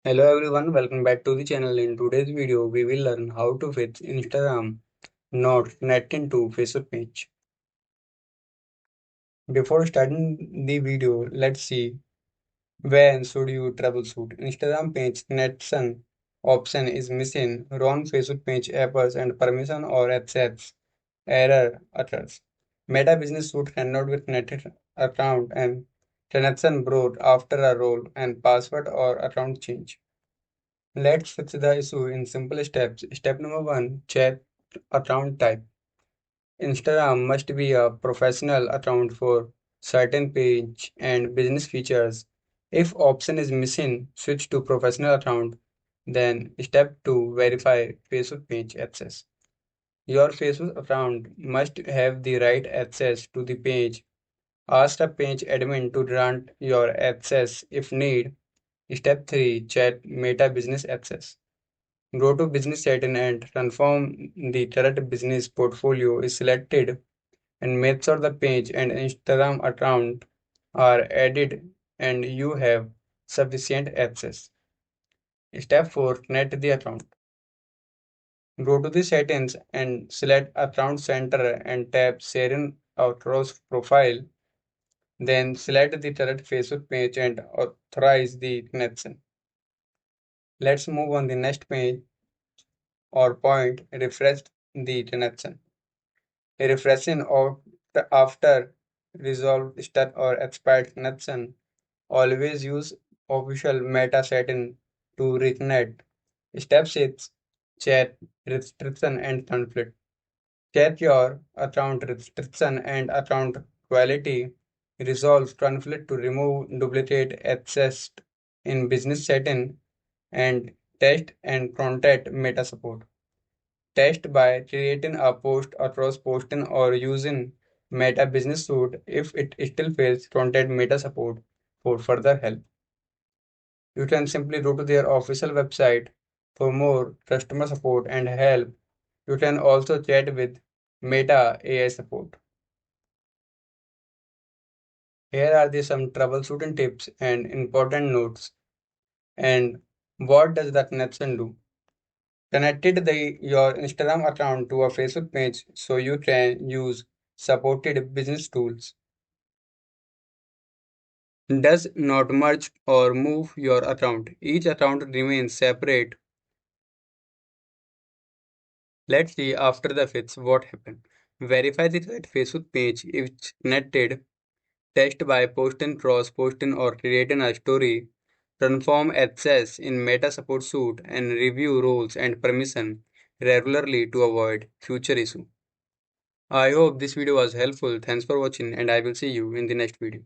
Hello everyone, welcome back to the channel. In today's video, we will learn how to fix Instagram not net into Facebook page. Before starting the video, let's see when should you troubleshoot. Instagram page netson option is missing. Wrong Facebook page apples and permission or access error occurs. Meta business suit cannot with netted account and transaction brought after a role and password or account change. Let's fix the issue in simple steps. Step number one, check account type. Instagram must be a professional account for certain page and business features. If option is missing, switch to professional account. Then step two, verify Facebook page access. Your Facebook account must have the right access to the page. Ask the page admin to grant your access if need. Step 3, check Meta Business Access. Go to business setting and confirm the correct business portfolio is selected and make sure the page and Instagram account are added and you have sufficient access. Step 4. Connect the account. Go to the settings and select account center and tap sharing across profile. Then select the correct Facebook page and authorize the connection. Let's move on the next page or point. Refresh the connection. Refreshing out after resolved step or expired connection. Always use official meta setting to reconnect. Step 6. Check restriction and conflict. Check your account restriction and account quality. Resolve conflict to remove duplicate access in business setting and test and contact meta support. Test by creating a post across posting or using Meta Business Suite. If it still fails, contact Meta Support for further help. You can simply go to their official website for more customer support and help. You can also chat with Meta AI support. Here are some troubleshooting tips and important notes. And what does that connection do? Connected your Instagram account to a Facebook page so you can use supported business tools. Does not merge or move your account. Each account remains separate. Let's see after the fix what happened. Verify the right Facebook page if it's connected. Test by posting, cross posting, or creating a story. Confirm access in Meta Support Suite and review roles and permission regularly to avoid future issue. I hope this video was helpful. Thanks for watching and I will see you in the next video.